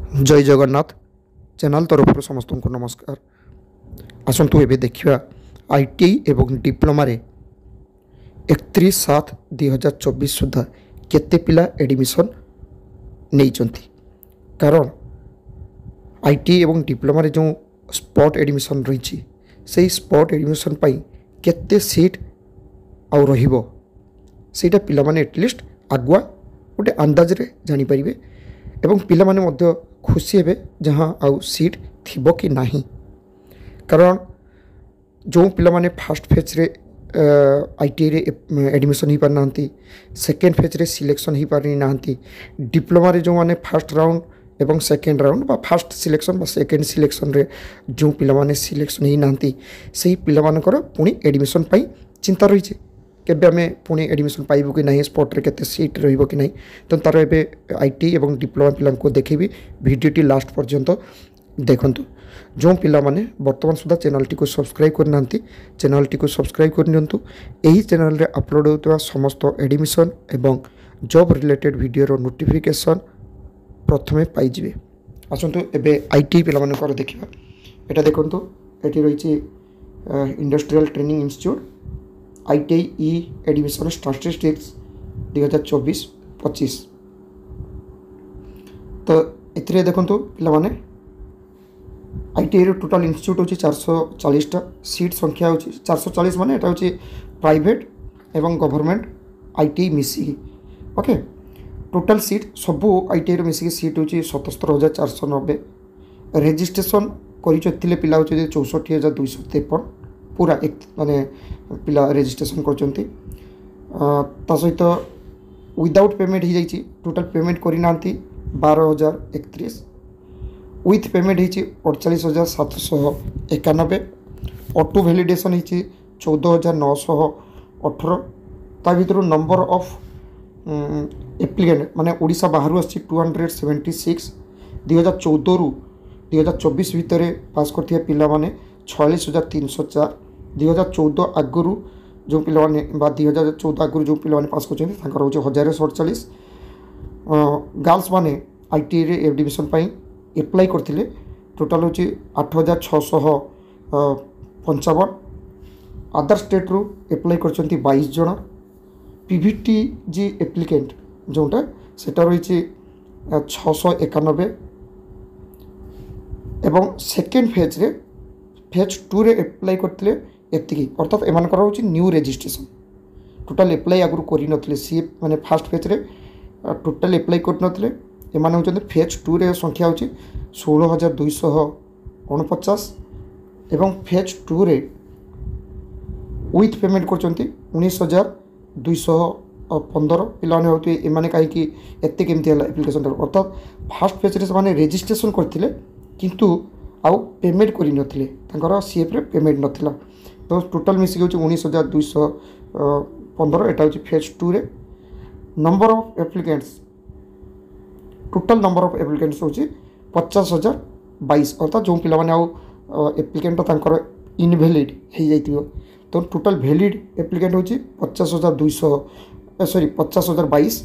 जय जगन्नाथ चैनल तरफ समस्त को नमस्कार। आसतु एबे देखिया आईटीआई एवं डिप्लोमा रे 31/7/2024 सुधा केते पिला एडमिशन नहीं चंती। कारण आईटीआई एवं डिप्लोमा रे जो स्पॉट एडमिशन रही से स्पॉट एडमिशन पाई केते सीट आउ रहिबो सेटा पिला माने एटलिस्ट आगुआ गोटे अंदाज रे जानि परिबे एवं पिला माने मध्य खुशी हे जहाँ आउ सीट थिबो कि नाही। कारण जो पिला माने फर्स्ट फेज रे आईटीआई रे एडमिशन ही पारना सेकेंड फेज रे सिलेक्शन ही पारि नांती। डिप्लोमा रे जो माने फर्स्ट राउंड एवं सेकेंड राउंड बा फर्स्ट सिलेक्शन बा सेकेंड सिलेक्शन रे जो पिला माने सिलेक्शन ही नांती सेही पिला मानकर पुणी एडमिशन पाई चिंता रही केबे आमे पुणी एडमिशन पाइबु कि नहीं स्पॉट रे केते सीट रहिबो कि नहीं। तो तार एबे आईटी एवं डिप्लोमा पिला को देखिबी वीडियोटी लास्ट पर्यंत देखंतु। जो पिला माने वर्तमान सुधा चैनल टी को सब्सक्राइब करना चैनल टी को सब्सक्राइब करनियंतु। एही चैनल रे अपलोड होतवा समस्त एडमिशन एवं जॉब रिलेटेड वीडियो रो नोटिफिकेशन प्रथमे पाई जिवे। आसंतु एबे आईटी पिला माने कर देखिबा। एटा देखंतु एटी रहिछि इंडस्ट्रियल ट्रेनिंग इंस्टीट्यूट आईटीआई ई एडमिशन स्टैटिस्टिक्स 2024-25। तो एथिरे देखंतु पिला माने आईटीआई रो टोटल इंस्टीट्यूट होछि 440टा सीट संख्या होछि 440 माने एटा होछि प्राइवेट एवं गवर्नमेंट आईटीआई मिसी। ओके टोटल सीट सबु आईटीआई रो मिसी सीट होछि 77,490। रजिस्ट्रेशन करिथिले पिला होछि 64,253 पूरा एक माने पिला रजिस्ट्रेशन करचंती। ता सहित विदाउट पेमेंट ही जाइछि टोटल पेमेंट करि नांती 12,031 विथ पेमेंट ही 48,791। ऑटो वैलिडेशन ही 14,918। ता भीतर नंबर ऑफ एप्लिकेंट माने ओडिशा बाहर आछि 276। 2014 रु 2024 भितर पास करथिया पिला माने 46,304। 2014 आगु जो पिला माने बा 2014 आगु जो पिला माने पास करछन तांकर होचे 1047। गर्ल्स माने आईटीआई रे एडमिशन पाई अप्लाई करथिले टोटल होचे 8,655। अदर स्टेट रू अप्लाई करछंती 22 जण। पीवीटी जी एप्लिकेंट जोटा सेटा रहिছে 691 एवं सेकेंड फेज रे फेज 2 रे अप्लाई करथिले एतिकी अर्थात एमानकर होची न्यू रजिस्ट्रेशन टोटल अप्लाई आगु करि नथिले सी माने फर्स्ट फेज रे टोटल अप्लाई कर नथिले एमाने होचंते फेज 2 रे संख्या होची 16,249 एवं फेज 2 रे विथ पेमेंट करचंती 19,215 पिलाने होते एमाने काहे कि एते केमति हला एप्लीकेशन अर्थात फर्स्ट फेज रे माने रजिस्ट्रेशन करथिले किंतु आउ पेमेंट करि नथिले तांकर सीएफ रे पेमेंट नथिला। तो टोटल मिसी होची 19,215 एटा होची फेज 2 रे। Number of applicants total number of applicants होची 50,022 अर्थात जो पिला माने आउ एप्लिकेंट तांकर इनवैलिड हे जाइतियो तो टोटल वैलिड एप्लिकेंट होची 50,022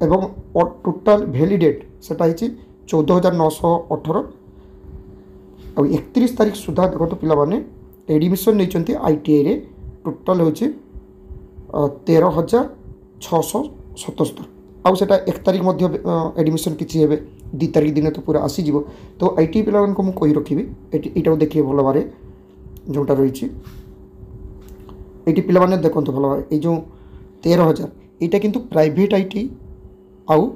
एवं टोटल वैलिडेट सेटा हिची 14,918। और 31 तारीख सुधा देखो तो पिला माने एडमिशन नहीं आईटीआई रे टोटल होची 13,677। आउ सेटा 1 तारीख मध्य एडमिशन किछि हेबे 2 तारीख दिन तो पूरा आसी जिवो। तो आईटीआई पिला को मु कहि रखिबी एटा देखिए भलो बारे जोटा रहिछि एटी पिला माने देखंतु भलो बारे ए जो 13,000 एटा किंतु प्राइवेट आईटीआई आउ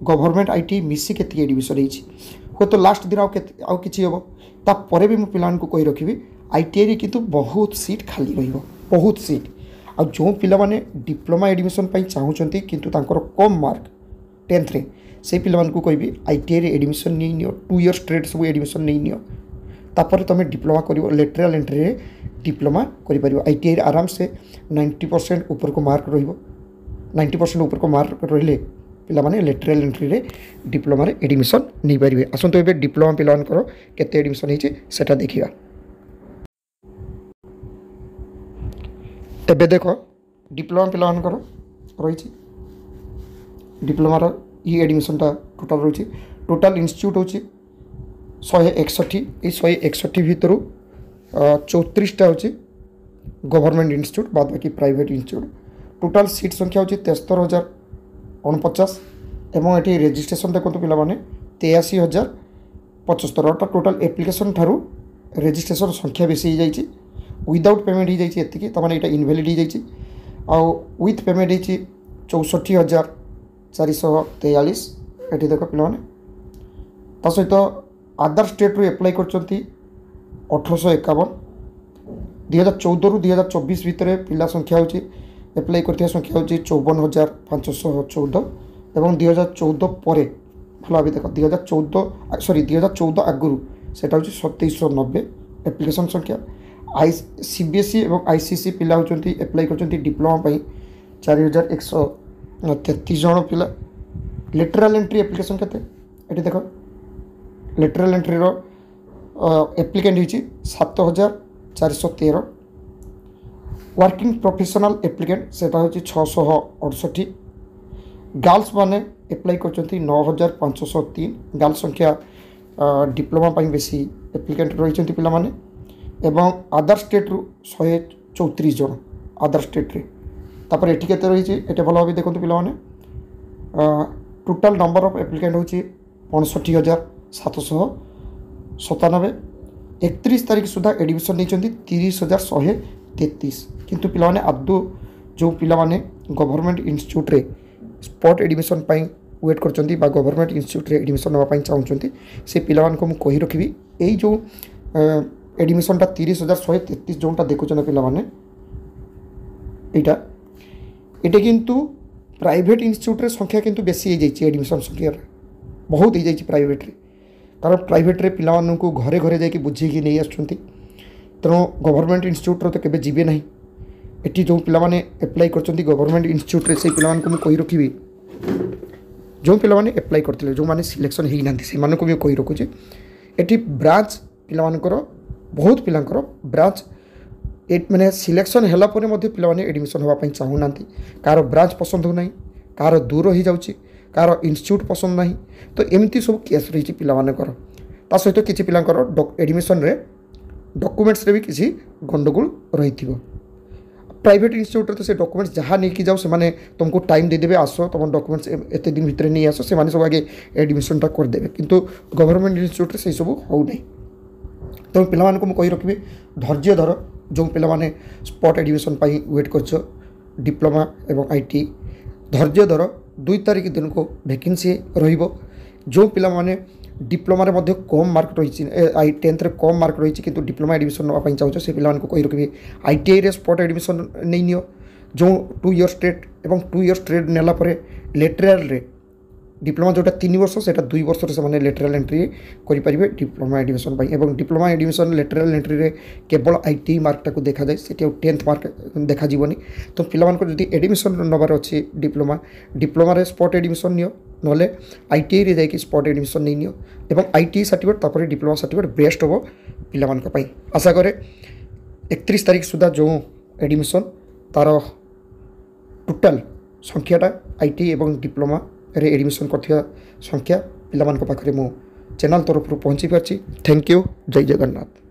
गवर्नमेंट आईटीआई मिसी केति एडमिशन होइछि हो तो लास्ट दिन आउ किछि हेबो ता परे भी मु पिलान को कहि रखिबी आईटीआई रे किंतु बहुत सीट खाली रहिबो बहुत सीट। आ जो पिला माने डिप्लोमा एडमिशन पाई चाहूचंती किंतु तांकर कम मार्क 10th रे से पिलान को कहबी आईटीआई रे एडमिशन नै नियो 2 इयर स्ट्रेट सब एडमिशन नै नियो तापर तमे डिप्लोमा करिवो लेटरल एंट्री रे डिप्लोमा करि परिवो। आईटीआई रे आराम से 90% ऊपर को मार्क रहिबो 90% ऊपर को मार्क रहिले पिला माने लेटरल एंट्री रे डिप्लोमा रे एडमिशन नै परिबे। आसंतो एबे डिप्लोमा पिलान करो केते एडमिशन हिचे सेटा देखिबा। एबे देखो डिप्लोमा पिलान करो रहिछि डिप्लोमा रो ई एडमिशन टा टोटल रही टोटाल इन्स्टिट्यूट हूँ 161 ये 161 भितर 34टा हूँ गवर्नमेंट इन्स्टिट्यूट बाद बाकी प्राइवेट इन्स्टिट्यूट। टोटाल सीट संख्या हूँ 73,049 एवं ये रेजिस्ट्रेशन देखो पे 83,075 अर्थात टोटाल एप्लिकेशन ठारू रेजिस्ट्रेशन संख्या बेसी हो जाए विदाउट पेमेंट हो जाए ये तमाने यहाँ इनवैलिड हो जाए आउ विथ पेमेंट हो 64,443 ये देख पे सहित अदर स्टेट रू एप्लाई कर 1851 2014 रु 2024 भितर पिला संख्या हो एप्लाई करथिया संख्या हो 54,514 एवं 2014 पर भल भाव देख 2014 आगुरी से 2790 एप्लिकेशन संख्या सीबीएसई और आईसीएसई पिला होती एप्लाई कर डिप्लोमा 4,133 जन पिला। लेटराल एंट्री एप्लिकेशन केते ये देख लेटराल एंट्री एप्लिकेंट हो 7,413 वर्किंग प्रोफेशनल एप्लिकेंट से 668 गर्ल्स माने एप्लाई कर 9,503 गर्ल्स संख्या डिप्लोमा बेसी एप्लिकेंट रही पिला माने एवं अदर स्टेट रु 134 जन अदर स्टेट रे तापर एठी केते रही ये भल भाव देखते पिला माने टोटाल नंबर ऑफ एप्लिकेंट हूँ 65,797 31 तारीख सुधा एडमिशन नहीं 30,133 किंतु पिला माने आदौ जो पिला माने गवर्नमेंट इन्स्टिट्यूट रे स्पॉट एडमिशन वेट कर गवर्नमेंट इन्स्टिट्यूट रे एडमिशन नापी चाहते से पिला को कही रखी यही जो एडमिशनटा 30,133 जोटा देखुन पिला माने यहाँ किंतु प्राइवेट इन्स्टिट्यूट रे संख्या किंतु बेसी हो जाए एडमिशन संख्या बहुत हो जाए प्राइवेट रे कारण प्राइवेट रे पिला को घरे घरे जाकि बुझेकी नहीं आसुँच तेणु गवर्नमेंट इन्स्टिट्यूट तो केबे जीवे नहीं एटी जो पिला माने एप्लाई कर गवर्नमेंट इन्स्टिट्यूट रे से पिला को कही रखी जो पिला माने एप्लाई करते जो माने सिलेक्शन हो ना से भी कही रखुचे एटी ब्रांच पिला बहुत पिलांकर ब्रांच मैंने सिलेक्शन है पिला एडमिशन होगापी चाहूना कार ब्रांच पसंद होना कार दूर हो जाऊँगी कार इन्स्टिट्यूट पसंद ना तो एमती सब केस रही पिलामानकर ता सहित किसी पिलांकर एडमिशन रे डॉक्यूमेंट्स रे भी किसी गंडगोल रही प्राइवेट इन्स्टिट्यूट रे तो से डॉक्यूमेंट्स जहाँ नहीं जाओ से माने तुमको टाइम देदेवे आस तुम डॉक्यूमेंट्स एत दिन भितर नहीं आस से सब आगे एडमिशनटा करदे किंतु गवर्नमेंट इन्स्टिट्यूट रे से सब हो नहीं तो पिला को कही रखी धैर्य धर जो पिला माने स्पॉट एडमिशन वेट कर डिप्लोमा एवं आईटी धैर्य धर 2 तारीख दिन को वैकेंसी रहिबो जो पिला माने डिप्लोमा रे कम मार्क रही 10th रे कम मार्क रही किंतु डिप्लोमा एडमिशन नापी चाहूँ से पिला को कही रखी आईटीआई रे स्पॉट एडमिशन नहीं नियो जो 2 इयर स्ट्रेट एवं 2 इयर स्ट्रेट नेला परे लेटराल रे डिप्लोमा जोटा 3 वर्ष से 2 वर्ष से लेटराल एंट्री करेंगे डिप्लोमा एडमिशन एवं डिप्लोमा एडमिशन लेटराल एंट्री रे केवल आईटीआई मार्कटा को देखा जाए से 10th मार्क देखा जीवनी तो पिला जदि एडमिशन नबार अच्छी डिप्लोमा रे स्पॉट एडमिशन नियो नले आईटीआई रे जाकि स्पॉट एडमिशन नहीं नियो एवं आईटीआई सर्टिफिकेट तापर डिप्लोमा सर्टिफिकेट बेस्ट हम पिला आशा करे 31 तारीख सुधा जो एडमिशन तार टोटाल संख्याटा आईटीआई एवं डिप्लोमा रे एडमिशन करथिया संख्या पिला पाखरे मो चैनल तरफ पहुँची पार्ची। Thank you. जय जगन्नाथ।